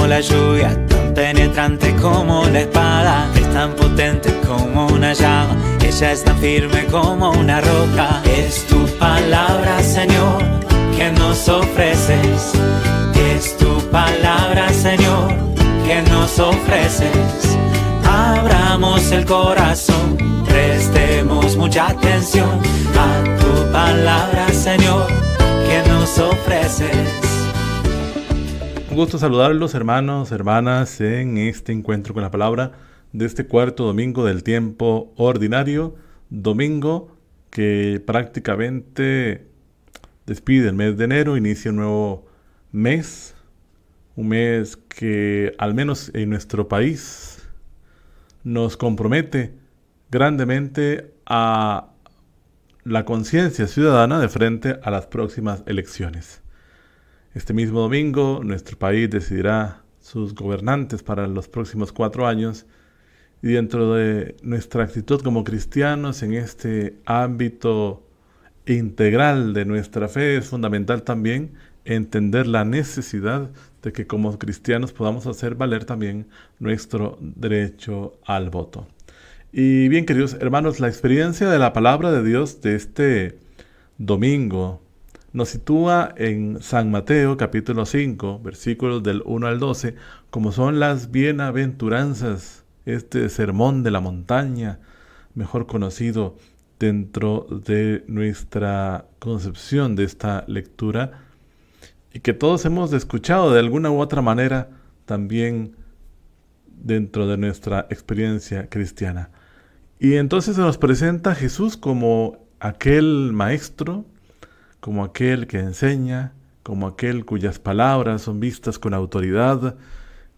la lluvia, tan penetrante como la espada, es tan potente como una llama, ella es tan firme como una roca. Es tu palabra, Señor, que nos ofreces. Es tu palabra, Señor, que nos ofreces. Abramos el corazón, prestemos mucha atención a tu palabra, Señor, que nos ofreces. Un gusto saludarlos, hermanos, hermanas, en este encuentro con la palabra de este cuarto domingo del tiempo ordinario, domingo que prácticamente despide el mes de enero, inicia un nuevo mes, un mes que al menos en nuestro país nos compromete grandemente a la conciencia ciudadana de frente a las próximas elecciones. Este mismo domingo, nuestro país decidirá sus gobernantes para los próximos 4 años y dentro de nuestra actitud como cristianos en este ámbito integral de nuestra fe es fundamental también entender la necesidad de que como cristianos podamos hacer valer también nuestro derecho al voto. Y bien, queridos hermanos, la experiencia de la palabra de Dios de este domingo nos sitúa en San Mateo capítulo 5, versículos del 1 al 12, como son las bienaventuranzas, este sermón de la montaña, mejor conocido dentro de nuestra concepción de esta lectura, y que todos hemos escuchado de alguna u otra manera también dentro de nuestra experiencia cristiana. Y entonces se nos presenta a Jesús como aquel maestro, como aquel que enseña, como aquel cuyas palabras son vistas con autoridad,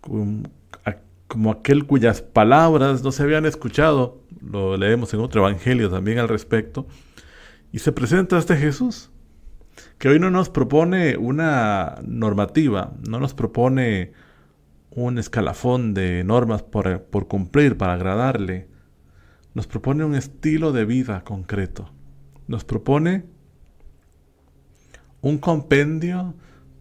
como aquel cuyas palabras no se habían escuchado. Lo leemos en otro evangelio también al respecto. Y se presenta este Jesús, que hoy no nos propone una normativa, no nos propone un escalafón de normas por cumplir, para agradarle. Nos propone un estilo de vida concreto. Nos propone un compendio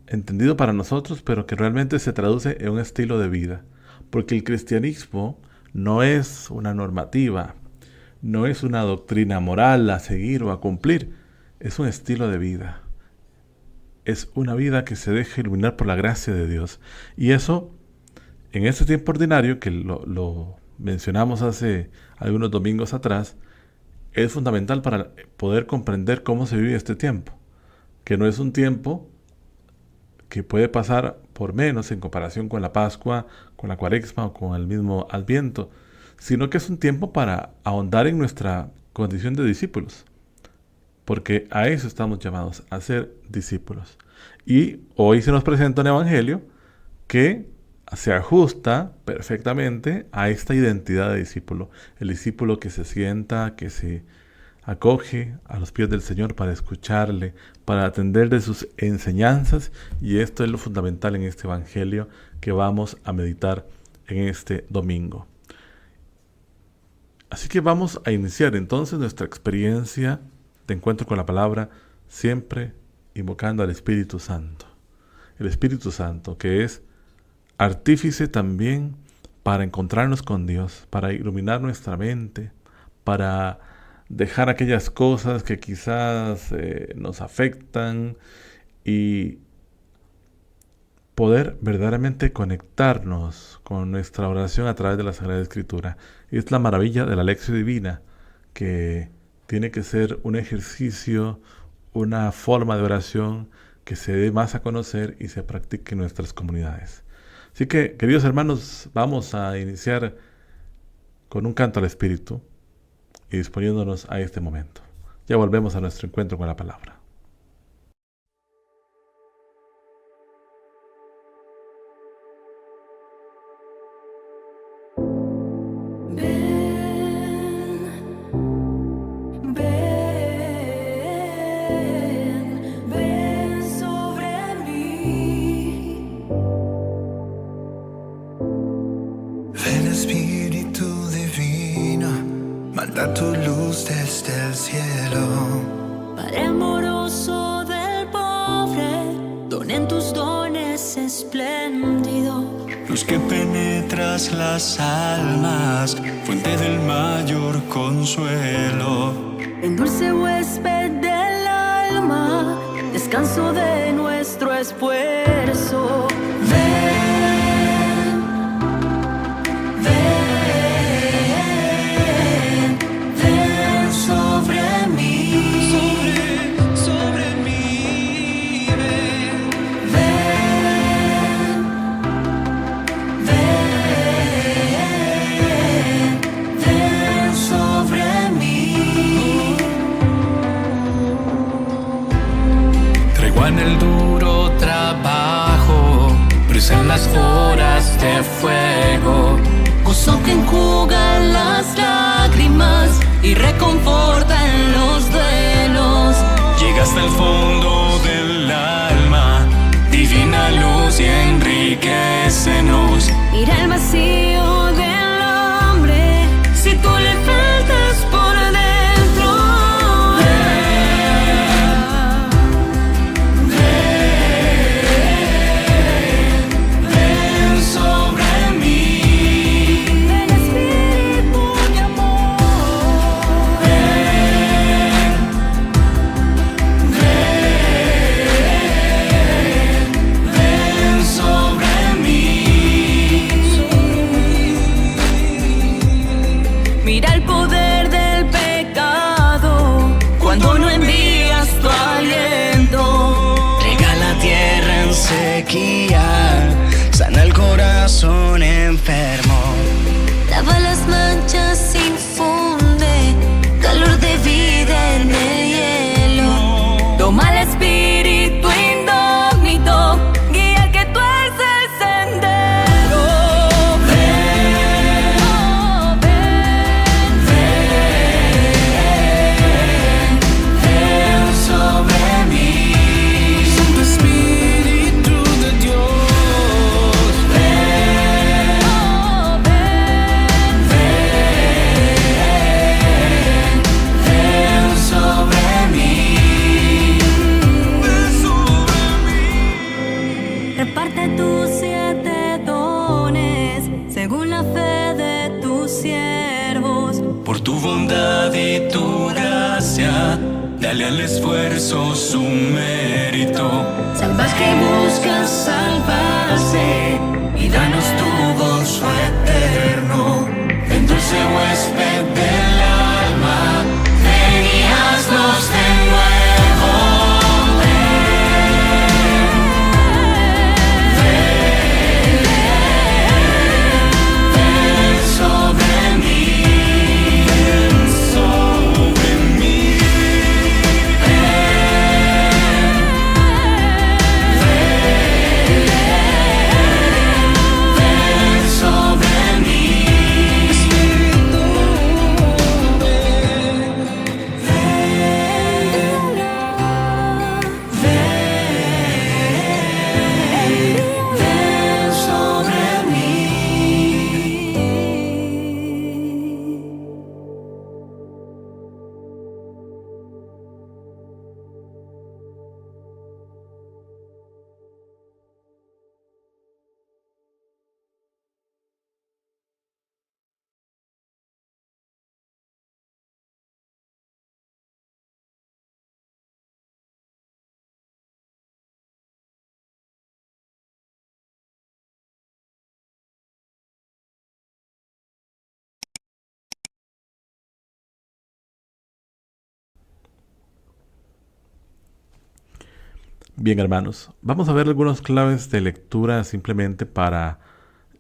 entendido para nosotros, pero que realmente se traduce en un estilo de vida. Porque el cristianismo no es una normativa, no es una doctrina moral a seguir o a cumplir, es un estilo de vida. Es una vida que se deja iluminar por la gracia de Dios. Y eso, en este tiempo ordinario, que lo mencionamos hace algunos domingos atrás, es fundamental para poder comprender cómo se vive este tiempo. Que no es un tiempo que puede pasar por menos en comparación con la Pascua, con la Cuaresma o con el mismo Adviento, sino que es un tiempo para ahondar en nuestra condición de discípulos, porque a eso estamos llamados, a ser discípulos. Y hoy se nos presenta un evangelio que se ajusta perfectamente a esta identidad de discípulo, el discípulo que se sienta, que se acoge a los pies del Señor para escucharle, para atender de sus enseñanzas, y esto es lo fundamental en este evangelio que vamos a meditar en este domingo. Así que vamos a iniciar entonces nuestra experiencia de encuentro con la palabra, siempre invocando al Espíritu Santo. El Espíritu Santo, que es artífice también para encontrarnos con Dios, para iluminar nuestra mente, para dejar aquellas cosas que quizás nos afectan y poder verdaderamente conectarnos con nuestra oración a través de la Sagrada Escritura. Es la maravilla de la Lección Divina, que tiene que ser un ejercicio, una forma de oración que se dé más a conocer y se practique en nuestras comunidades. Así que, queridos hermanos, vamos a iniciar con un canto al Espíritu y disponiéndonos a este momento. Ya volvemos a nuestro encuentro con la palabra. Manda tu luz desde el cielo. Padre amoroso del pobre, don en tus dones espléndido. luz que penetras las almas, fuente del mayor consuelo. En dulce huésped del alma, descanso de nuestro esfuerzo. Ven, ven, ven sobre mí. Sobre mí, ven. Ven, ven, ven sobre mí. Tregua en el duro trabajo, brisa en las horas de fuego. Gozo que enjuga las lágrimas y reconforta en los duelos. Llega hasta el fondo del alma, divina luz y enriquecenos. Mira el vacío del hombre, si tú le faltas por dentro. Ven sobre mí. Ven Espíritu de amor. Ven sobre mí. Mira el poder del pecado cuando no envías tu aliento. Riega la tierra en sequía, sana el corazón enfermo. Lava las manchas, infunde calor de vida en el hielo. Toma el espíritu indómito, guía que tuerce el sendero. Ven, oh, ven, Ven sobre mí. Santo Espíritu de Dios. oh, ven, Ven sobre mí. Ven sobre mí. reparte tus 7 dones según la fe de tus siervos. Por tu bondad y tu gracia, dale al esfuerzo su mérito. Salvas que buscas salvarse Y danos tu gozo eterno. En dulce huésped del alma, ven y haznos de nuevo. Ven sobre mí. Ven sobre mí. Ven sobre mí. Ven sobre mí. Bien, hermanos, vamos a ver algunas claves de lectura simplemente para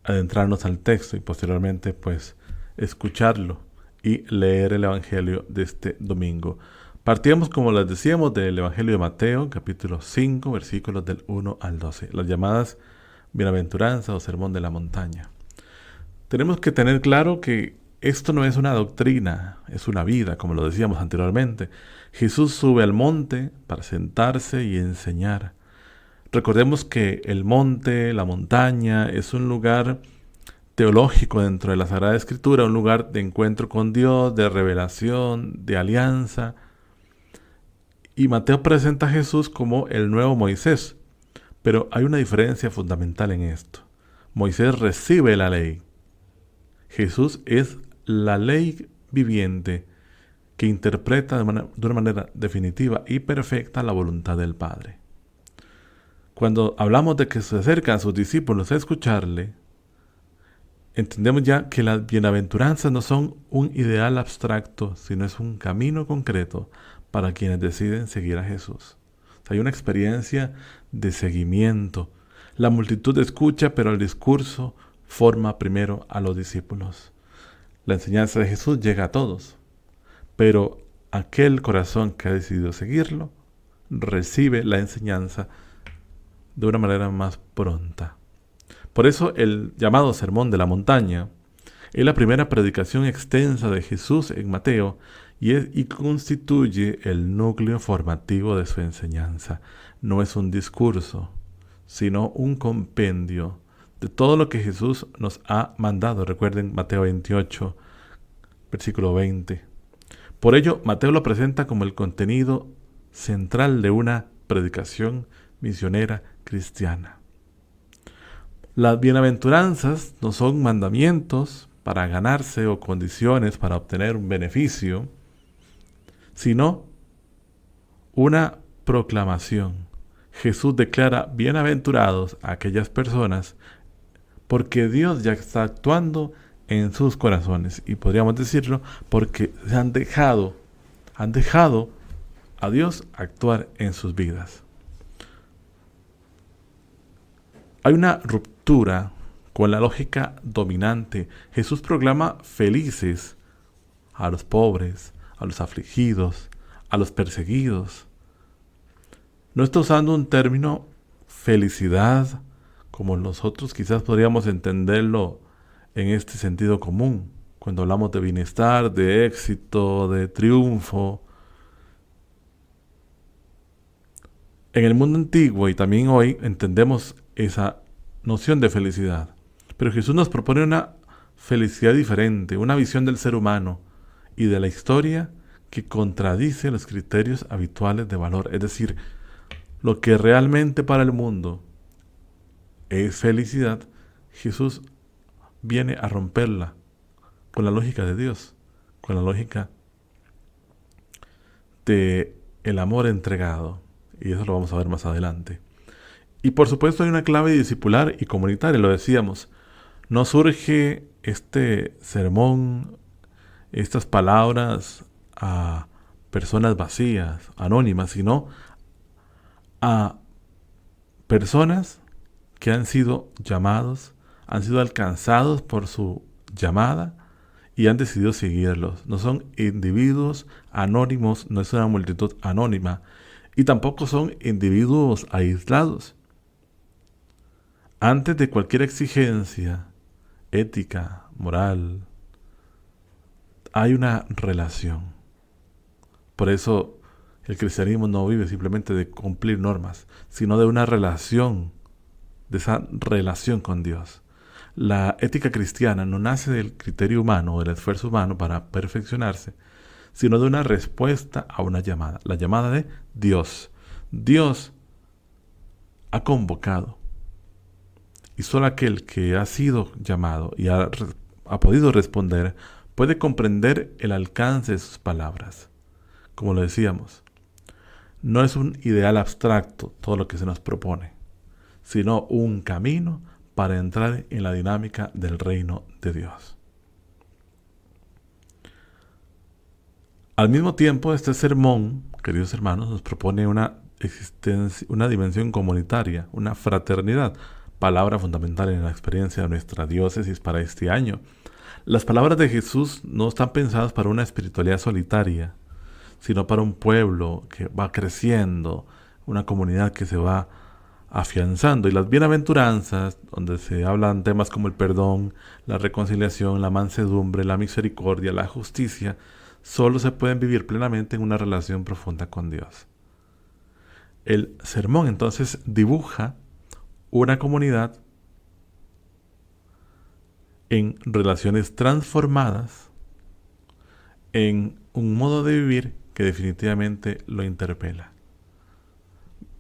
adentrarnos al texto y posteriormente pues escucharlo y leer el Evangelio de este domingo. Partíamos, como les decíamos, del Evangelio de Mateo, capítulo 5, versículos del 1 al 12, las llamadas bienaventuranzas o sermón de la montaña. Tenemos que tener claro que esto no es una doctrina, es una vida, como lo decíamos anteriormente. Jesús sube al monte para sentarse y enseñar. Recordemos que el monte, la montaña, es un lugar teológico dentro de la Sagrada Escritura, un lugar de encuentro con Dios, de revelación, de alianza. Y Mateo presenta a Jesús como el nuevo Moisés, pero hay una diferencia fundamental en esto. Moisés recibe la ley. Jesús es la ley viviente que interpreta de una manera definitiva y perfecta la voluntad del Padre. Cuando hablamos de que se acercan a sus discípulos a escucharle, entendemos ya que las bienaventuranzas no son un ideal abstracto, sino es un camino concreto para quienes deciden seguir a Jesús. O sea, hay una experiencia de seguimiento. La multitud escucha, pero el discurso forma primero a los discípulos. La enseñanza de Jesús llega a todos, pero aquel corazón que ha decidido seguirlo recibe la enseñanza de una manera más pronta. Por eso el llamado Sermón de la Montaña es la primera predicación extensa de Jesús en Mateo y constituye el núcleo formativo de su enseñanza. No es un discurso, sino un compendio de todo lo que Jesús nos ha mandado. Recuerden Mateo 28, versículo 20. Por ello, Mateo lo presenta como el contenido central de una predicación misionera cristiana. Las bienaventuranzas no son mandamientos para ganarse o condiciones para obtener un beneficio, sino una proclamación. Jesús declara bienaventurados a aquellas personas porque Dios ya está actuando en sus corazones, y podríamos decirlo porque se han dejado a Dios actuar en sus vidas. Hay una ruptura con la lógica dominante. Jesús proclama felices a los pobres, a los afligidos, a los perseguidos. No está usando un término felicidad como nosotros quizás podríamos entenderlo en este sentido común, cuando hablamos de bienestar, de éxito, de triunfo. En el mundo antiguo y también hoy entendemos esa noción de felicidad. Pero Jesús nos propone una felicidad diferente, una visión del ser humano y de la historia que contradice los criterios habituales de valor. Es decir, lo que realmente para el mundo es felicidad, Jesús viene a romperla con la lógica de Dios, con la lógica de el amor entregado. Y eso lo vamos a ver más adelante. Y por supuesto hay una clave discipular y comunitaria, lo decíamos. No surge este sermón, estas palabras a personas vacías, anónimas, sino a personas que han sido llamados, han sido alcanzados por su llamada y han decidido seguirlos. No son individuos anónimos, no es una multitud anónima, y tampoco son individuos aislados. Antes de cualquier exigencia ética, moral, hay una relación. Por eso el cristianismo no vive simplemente de cumplir normas, sino de una relación, de esa relación con Dios. La ética cristiana no nace del criterio humano o del esfuerzo humano para perfeccionarse, sino de una respuesta a una llamada, la llamada de Dios. Dios ha convocado, y solo aquel que ha sido llamado y ha podido responder puede comprender el alcance de sus palabras. Como lo decíamos, no es un ideal abstracto todo lo que se nos propone, sino un camino para entrar en la dinámica del reino de Dios. Al mismo tiempo, este sermón, queridos hermanos, nos propone una dimensión comunitaria, una fraternidad, palabra fundamental en la experiencia de nuestra diócesis para este año. Las palabras de Jesús no están pensadas para una espiritualidad solitaria, sino para un pueblo que va creciendo, una comunidad que se va afianzando. Y las bienaventuranzas, donde se hablan temas como el perdón, la reconciliación, la mansedumbre, la misericordia, la justicia, solo se pueden vivir plenamente en una relación profunda con Dios. El sermón entonces dibuja una comunidad en relaciones transformadas, en un modo de vivir que definitivamente lo interpela.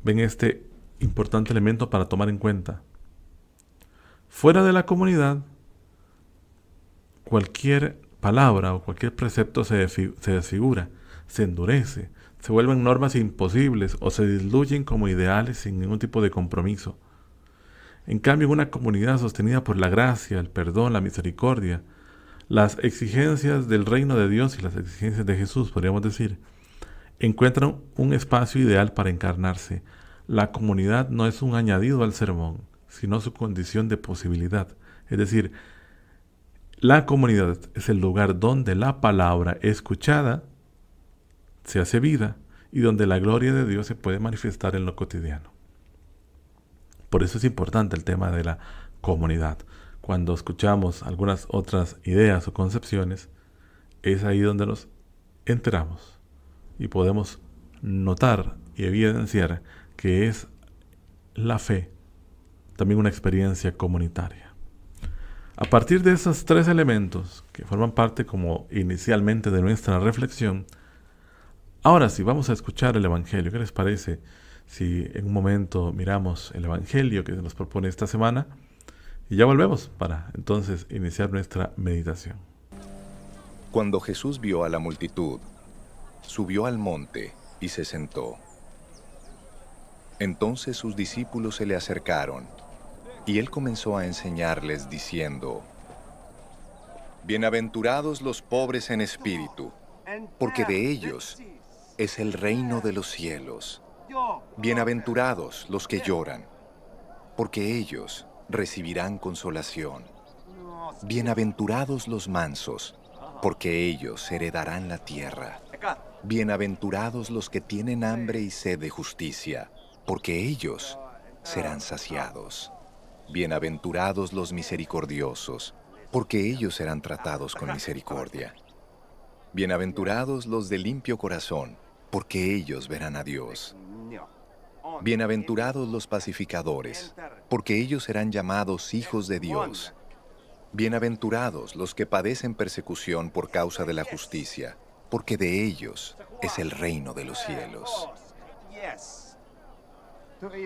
Ven este importante elemento para tomar en cuenta. Fuera de la comunidad, cualquier palabra o cualquier precepto se desfigura, se endurece, se vuelven normas imposibles o se diluyen como ideales sin ningún tipo de compromiso. En cambio, en una comunidad sostenida por la gracia, el perdón, la misericordia, las exigencias del reino de Dios y las exigencias de Jesús, podríamos decir, encuentran un espacio ideal para encarnarse. La comunidad no es un añadido al sermón, sino su condición de posibilidad. Es decir, la comunidad es el lugar donde la palabra escuchada se hace vida y donde la gloria de Dios se puede manifestar en lo cotidiano. Por eso es importante el tema de la comunidad. Cuando escuchamos algunas otras ideas o concepciones, es ahí donde nos enteramos y podemos notar y evidenciar que es la fe también una experiencia comunitaria. A partir de esos tres elementos que forman parte como inicialmente de nuestra reflexión, ahora sí vamos a escuchar el Evangelio. ¿Qué les parece si en un momento miramos el Evangelio que se nos propone esta semana? Y ya volvemos para entonces iniciar nuestra meditación. Cuando Jesús vio a la multitud, subió al monte y se sentó. Entonces sus discípulos se le acercaron, y él comenzó a enseñarles diciendo: Bienaventurados los pobres en espíritu, porque de ellos es el reino de los cielos. Bienaventurados los que lloran, porque ellos recibirán consolación. Bienaventurados los mansos, porque ellos heredarán la tierra. Bienaventurados los que tienen hambre y sed de justicia, porque ellos serán saciados. Bienaventurados los misericordiosos, porque ellos serán tratados con misericordia. Bienaventurados los de limpio corazón, porque ellos verán a Dios. Bienaventurados los pacificadores, porque ellos serán llamados hijos de Dios. Bienaventurados los que padecen persecución por causa de la justicia, porque de ellos es el reino de los cielos.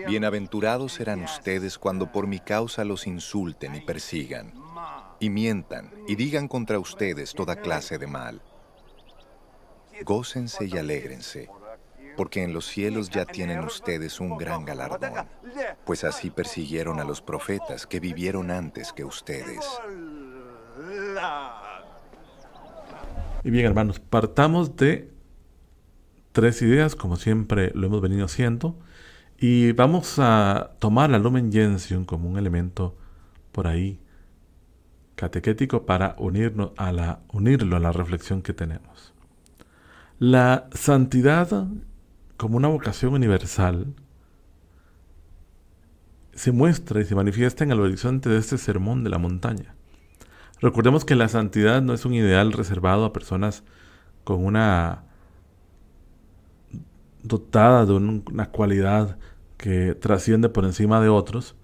Bienaventurados serán ustedes cuando por mi causa los insulten y persigan, y mientan y digan contra ustedes toda clase de mal. Gócense y alégrense, porque en los cielos ya tienen ustedes un gran galardón, pues así persiguieron a los profetas que vivieron antes que ustedes. Y bien, hermanos, partamos de tres ideas, como siempre lo hemos venido haciendo, y vamos a tomar la Lumen Gentium como un elemento por ahí catequético para unirlo a la reflexión que tenemos. La santidad como una vocación universal se muestra y se manifiesta en el horizonte de este sermón de la montaña. Recordemos que la santidad no es un ideal reservado a personas con una dotada de una cualidad que trasciende por encima de otros,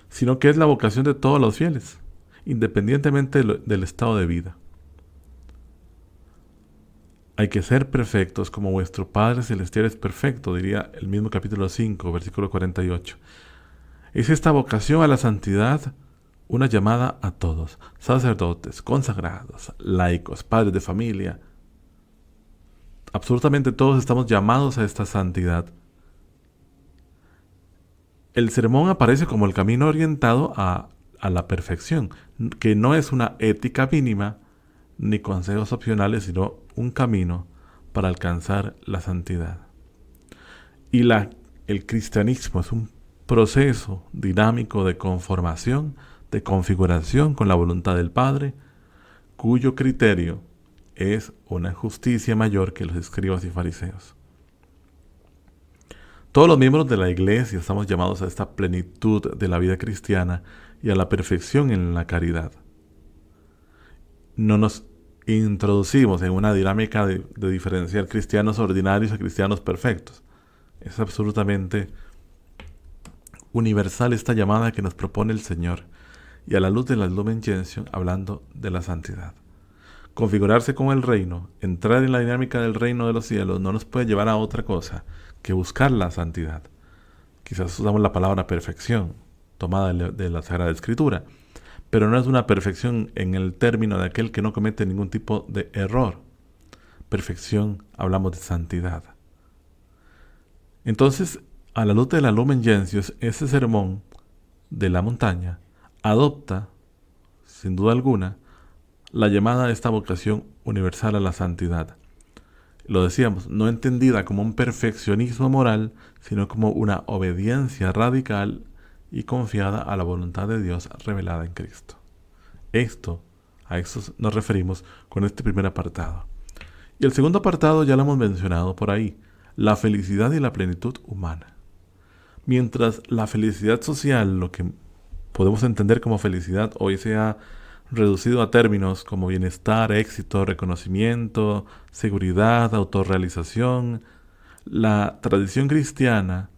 sino que es la vocación de todos los fieles, independientemente del estado de vida. Hay que ser perfectos como vuestro Padre Celestial es perfecto, diría el mismo capítulo 5, versículo 48. Es esta vocación a la santidad una llamada a todos, sacerdotes, consagrados, laicos, padres de familia. Absolutamente todos estamos llamados a esta santidad. El sermón aparece como el camino orientado a la perfección, que no es una ética mínima ni consejos opcionales, sino un camino para alcanzar la santidad. Y el cristianismo es un proceso dinámico de conformación, de configuración con la voluntad del Padre, cuyo criterio es una justicia mayor que los escribas y fariseos. Todos los miembros de la Iglesia estamos llamados a esta plenitud de la vida cristiana y a la perfección en la caridad. No nos introducimos en una dinámica de diferenciar cristianos ordinarios a cristianos perfectos. Es absolutamente universal esta llamada que nos propone el Señor, y a la luz de la Lumen Gentium hablando de la santidad. Configurarse con el reino, entrar en la dinámica del reino de los cielos, no nos puede llevar a otra cosa que buscar la santidad. Quizás usamos la palabra perfección, tomada de la Sagrada Escritura, pero no es una perfección en el término de aquel que no comete ningún tipo de error. Perfección, hablamos de santidad. Entonces, a la luz de la Lumen Gentium, ese sermón de la montaña adopta, sin duda alguna, la llamada a esta vocación universal a la santidad. Lo decíamos, no entendida como un perfeccionismo moral, sino como una obediencia radical y confiada a la voluntad de Dios revelada en Cristo. A esto nos referimos con este primer apartado. Y el segundo apartado ya lo hemos mencionado por ahí, la felicidad y la plenitud humana. Mientras la felicidad social, lo que podemos entender como felicidad, hoy se ha reducido a términos como bienestar, éxito, reconocimiento, seguridad, autorrealización, la tradición cristiana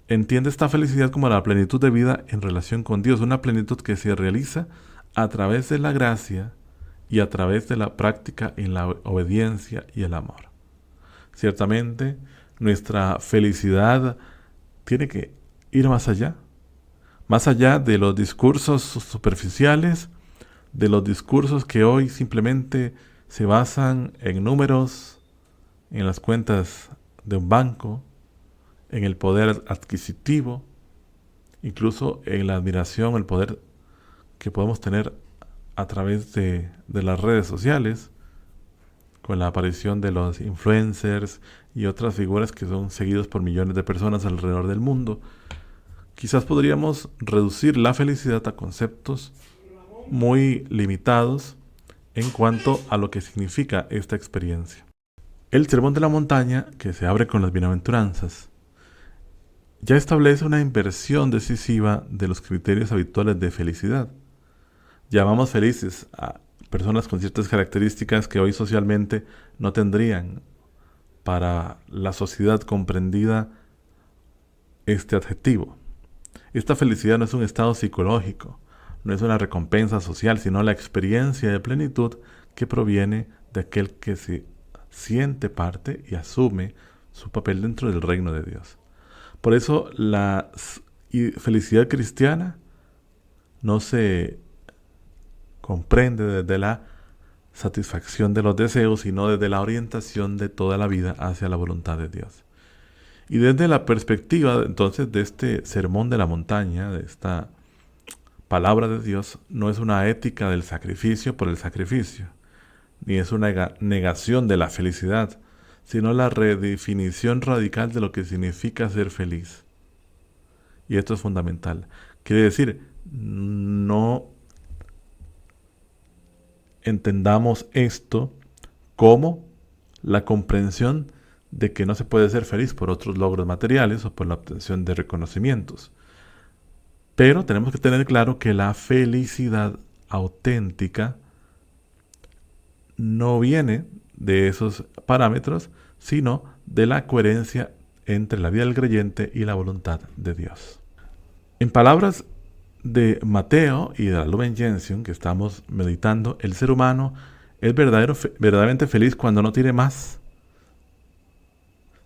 entiende esta felicidad como la plenitud de vida en relación con Dios, una plenitud que se realiza a través de la gracia y a través de la práctica en la obediencia y el amor. Ciertamente, nuestra felicidad tiene que ir más allá de los discursos superficiales, de los discursos que hoy simplemente se basan en números, en las cuentas de un banco, en el poder adquisitivo, incluso en la admiración, el poder que podemos tener a través de las redes sociales, con la aparición de los influencers y otras figuras que son seguidos por millones de personas alrededor del mundo. Quizás podríamos reducir la felicidad a conceptos muy limitados en cuanto a lo que significa esta experiencia. El Sermón de la Montaña, que se abre con las bienaventuranzas, ya establece una inversión decisiva de los criterios habituales de felicidad. Llamamos felices a personas con ciertas características que hoy socialmente no tendrían para la sociedad comprendida este adjetivo. Esta felicidad no es un estado psicológico, no es una recompensa social, sino la experiencia de plenitud que proviene de aquel que se siente parte y asume su papel dentro del reino de Dios. Por eso la felicidad cristiana no se comprende desde la satisfacción de los deseos, sino desde la orientación de toda la vida hacia la voluntad de Dios. Y desde la perspectiva entonces de este sermón de la montaña, de esta palabra de Dios, no es una ética del sacrificio por el sacrificio, ni es una negación de la felicidad, sino la redefinición radical de lo que significa ser feliz. Y esto es fundamental. Quiere decir, no entendamos esto como la comprensión de que no se puede ser feliz por otros logros materiales o por la obtención de reconocimientos. Pero tenemos que tener claro que la felicidad auténtica no viene de esos parámetros, sino de la coherencia entre la vida del creyente y la voluntad de Dios. En palabras de Mateo y de la Lumen Gentium que estamos meditando, el ser humano es verdaderamente feliz cuando no tiene más,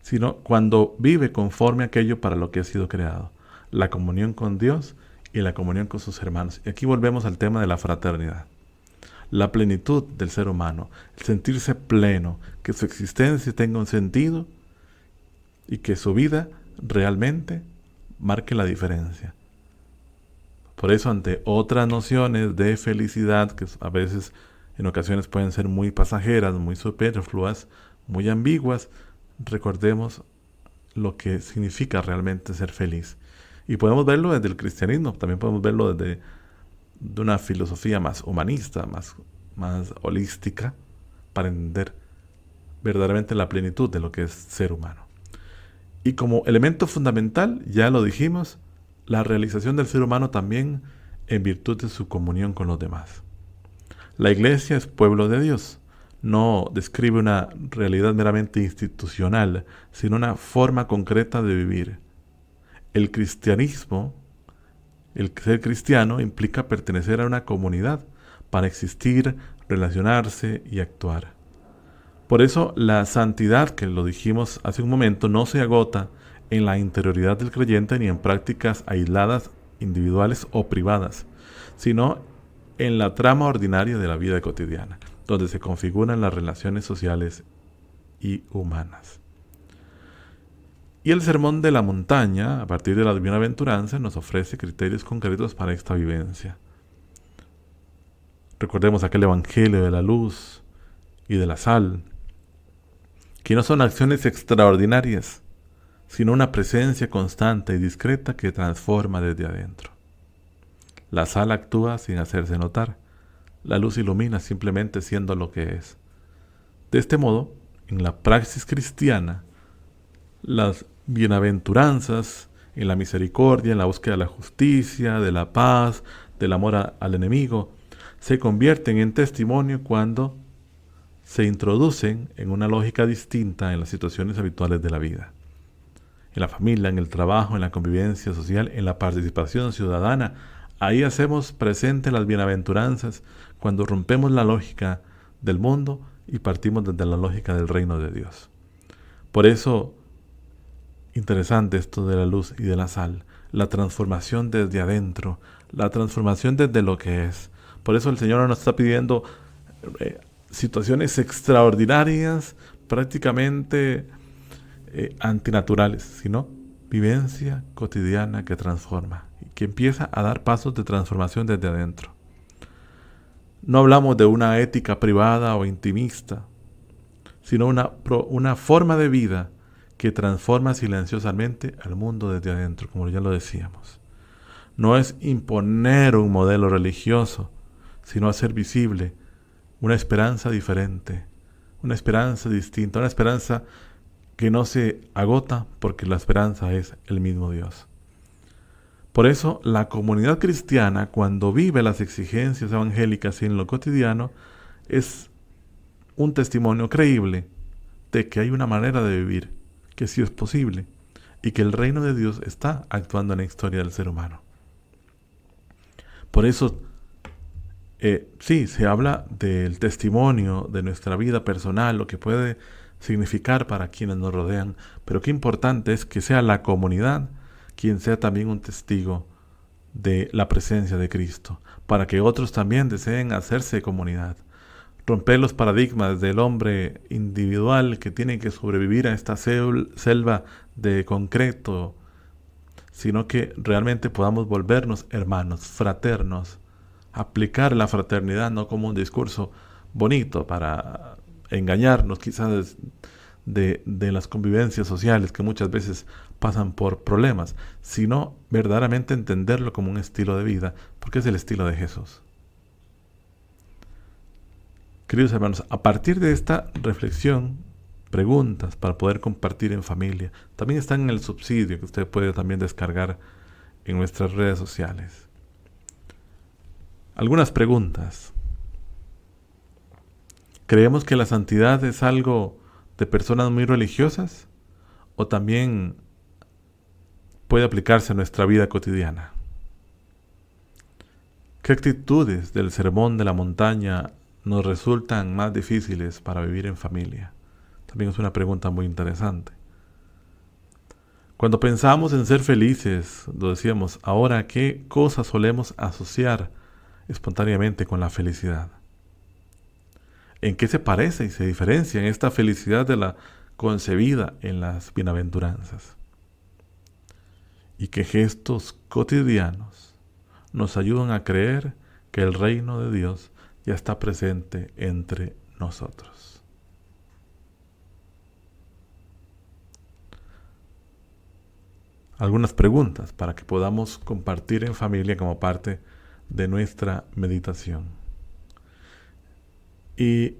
sino cuando vive conforme a aquello para lo que ha sido creado, la comunión con Dios y la comunión con sus hermanos. Y aquí volvemos al tema de la fraternidad. La plenitud del ser humano, el sentirse pleno, que su existencia tenga un sentido y que su vida realmente marque la diferencia. Por eso, ante otras nociones de felicidad, que a veces en ocasiones pueden ser muy pasajeras, muy superfluas, muy ambiguas, recordemos lo que significa realmente ser feliz. Y podemos verlo desde el cristianismo, también podemos verlo desde de una filosofía más humanista, más holística, para entender verdaderamente la plenitud de lo que es ser humano. Y como elemento fundamental, ya lo dijimos, la realización del ser humano también en virtud de su comunión con los demás. La Iglesia es pueblo de Dios, no describe una realidad meramente institucional, sino una forma concreta de vivir. El cristianismo, el ser cristiano, implica pertenecer a una comunidad para existir, relacionarse y actuar. Por eso la santidad, que lo dijimos hace un momento, no se agota en la interioridad del creyente ni en prácticas aisladas individuales o privadas, sino en la trama ordinaria de la vida cotidiana, donde se configuran las relaciones sociales y humanas. Y el Sermón de la Montaña, a partir de las bienaventuranzas, nos ofrece criterios concretos para esta vivencia. Recordemos aquel Evangelio de la luz y de la sal, que no son acciones extraordinarias, sino una presencia constante y discreta que transforma desde adentro. La sal actúa sin hacerse notar. La luz ilumina simplemente siendo lo que es. De este modo, en la praxis cristiana, las bienaventuranzas, en la misericordia, en la búsqueda de la justicia, de la paz, del amor al enemigo, se convierten en testimonio cuando se introducen en una lógica distinta en las situaciones habituales de la vida. En la familia, en el trabajo, en la convivencia social, en la participación ciudadana, ahí hacemos presente las bienaventuranzas cuando rompemos la lógica del mundo y partimos desde la lógica del reino de Dios. Por eso, interesante esto de la luz y de la sal, la transformación desde adentro, la transformación desde lo que es. Por eso el Señor nos está pidiendo situaciones extraordinarias, prácticamente antinaturales, sino vivencia cotidiana que transforma y que empieza a dar pasos de transformación desde adentro. No hablamos de una ética privada o intimista, sino una forma de vida que transforma silenciosamente al mundo desde adentro, como ya lo decíamos. No es imponer un modelo religioso, sino hacer visible una esperanza diferente, una esperanza distinta, una esperanza que no se agota porque la esperanza es el mismo Dios. Por eso, la comunidad cristiana, cuando vive las exigencias evangélicas en lo cotidiano, es un testimonio creíble de que hay una manera de vivir, que sí es posible, y que el reino de Dios está actuando en la historia del ser humano. Por eso, sí, se habla del testimonio de nuestra vida personal, lo que puede significar para quienes nos rodean, pero qué importante es que sea la comunidad quien sea también un testigo de la presencia de Cristo, para que otros también deseen hacerse comunidad. Romper los paradigmas del hombre individual que tiene que sobrevivir a esta selva de concreto, sino que realmente podamos volvernos hermanos, fraternos, aplicar la fraternidad no como un discurso bonito para engañarnos quizás de las convivencias sociales que muchas veces pasan por problemas, sino verdaderamente entenderlo como un estilo de vida, porque es el estilo de Jesús. Queridos hermanos, a partir de esta reflexión, preguntas para poder compartir en familia, también están en el subsidio que usted puede también descargar en nuestras redes sociales. Algunas preguntas. ¿Creemos que la santidad es algo de personas muy religiosas o también puede aplicarse a nuestra vida cotidiana? ¿Qué actitudes del Sermón de la Montaña nos resultan más difíciles para vivir en familia? También es una pregunta muy interesante. Cuando pensamos en ser felices, lo decíamos, ahora, ¿qué cosas solemos asociar espontáneamente con la felicidad? ¿En qué se parece y se diferencia en esta felicidad de la concebida en las bienaventuranzas? Y qué gestos cotidianos nos ayudan a creer que el reino de Dios ya está presente entre nosotros. Algunas preguntas para que podamos compartir en familia como parte de nuestra meditación. Y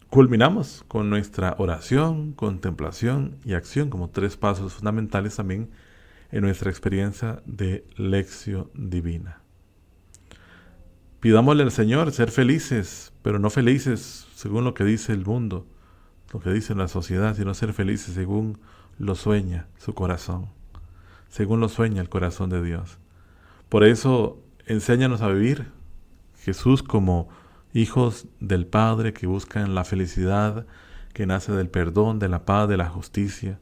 culminamos con nuestra oración, contemplación y acción como 3 pasos fundamentales también en nuestra experiencia de Lección Divina. Pidámosle al Señor ser felices, pero no felices según lo que dice el mundo, lo que dice la sociedad, sino ser felices según lo sueña su corazón, según lo sueña el corazón de Dios. Por eso, enséñanos a vivir, Jesús, como hijos del Padre que buscan la felicidad que nace del perdón, de la paz, de la justicia,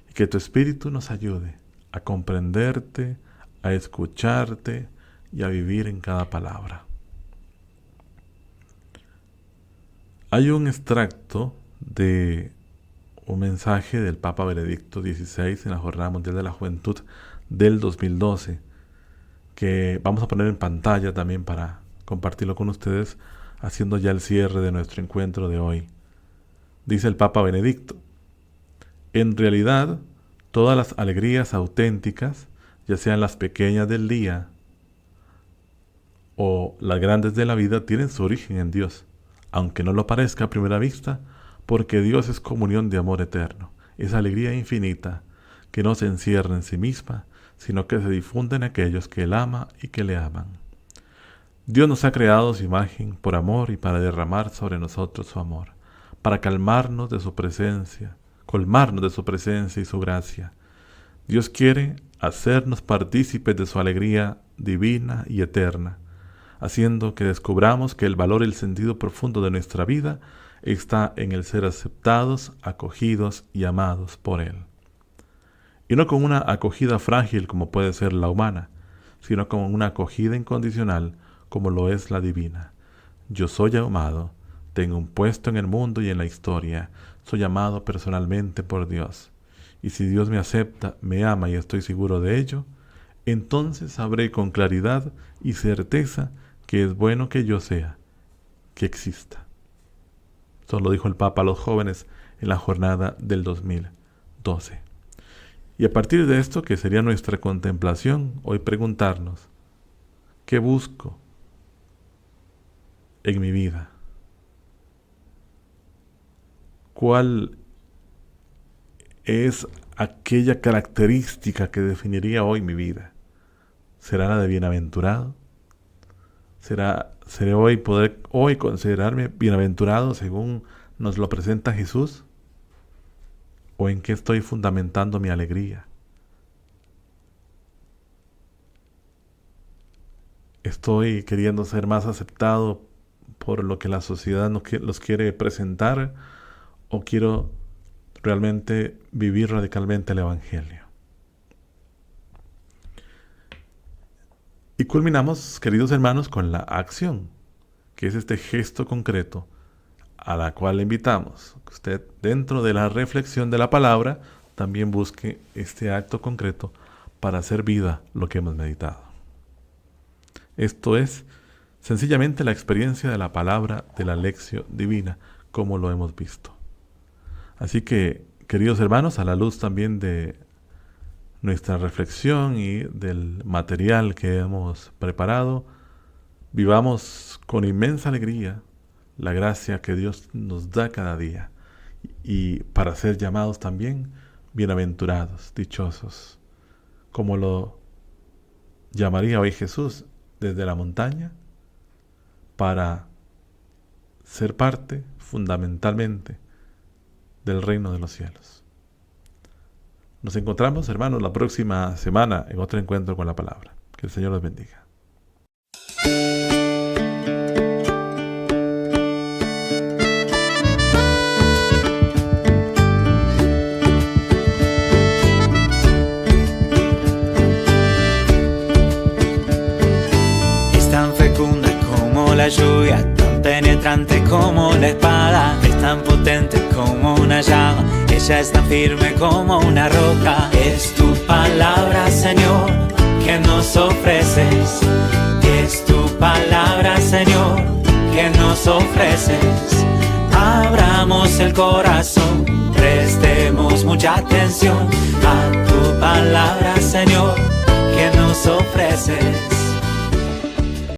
y que tu Espíritu nos ayude a comprenderte, a escucharte y a vivir en cada palabra. Hay un extracto de un mensaje del Papa Benedicto XVI en la Jornada Mundial de la Juventud del 2012, que vamos a poner en pantalla también para compartirlo con ustedes, haciendo ya el cierre de nuestro encuentro de hoy. Dice el Papa Benedicto: en realidad, todas las alegrías auténticas, ya sean las pequeñas del día o las grandes de la vida, tienen su origen en Dios, aunque no lo parezca a primera vista, porque Dios es comunión de amor eterno, esa alegría infinita que no se encierra en sí misma, sino que se difunde en aquellos que Él ama y que le aman. Dios nos ha creado su imagen por amor y para derramar sobre nosotros su amor, para calmarnos de su presencia, colmarnos de su presencia y su gracia. Dios quiere hacernos partícipes de su alegría divina y eterna, haciendo que descubramos que el valor y el sentido profundo de nuestra vida está en el ser aceptados, acogidos y amados por Él. Y no con una acogida frágil como puede ser la humana, sino con una acogida incondicional como lo es la divina. Yo soy amado, tengo un puesto en el mundo y en la historia, soy amado personalmente por Dios. Y si Dios me acepta, me ama y estoy seguro de ello, entonces sabré con claridad y certeza que es bueno que yo sea, que exista. Esto lo dijo el Papa a los jóvenes en la jornada del 2012. Y a partir de esto, que sería nuestra contemplación, hoy preguntarnos: ¿qué busco en mi vida? ¿Cuál es aquella característica que definiría hoy mi vida? ¿Será la de bienaventurado? ¿Seré hoy poder considerarme bienaventurado según nos lo presenta Jesús? ¿O en qué estoy fundamentando mi alegría? ¿Estoy queriendo ser más aceptado por lo que la sociedad los quiere presentar? ¿O quiero realmente vivir radicalmente el Evangelio? Y culminamos, queridos hermanos, con la acción, que es este gesto concreto a la cual le invitamos. Que usted, dentro de la reflexión de la palabra, también busque este acto concreto para hacer vida lo que hemos meditado. Esto es sencillamente la experiencia de la palabra de la Lectio Divina, como lo hemos visto. Así que, queridos hermanos, a la luz también de nuestra reflexión y del material que hemos preparado, vivamos con inmensa alegría la gracia que Dios nos da cada día, y para ser llamados también bienaventurados, dichosos, como lo llamaría hoy Jesús desde la montaña, para ser parte fundamentalmente del reino de los cielos. Nos encontramos, hermanos, la próxima semana en otro encuentro con la palabra. Que el Señor los bendiga. Es tan fecunda como la lluvia, tan penetrante como la espada, es tan potente como una llama, ella es tan firme como una roca. Es tu palabra, Señor, que nos ofreces, es tu palabra, Señor, que nos ofreces. Abramos el corazón, prestemos mucha atención a tu palabra, Señor, que nos ofreces.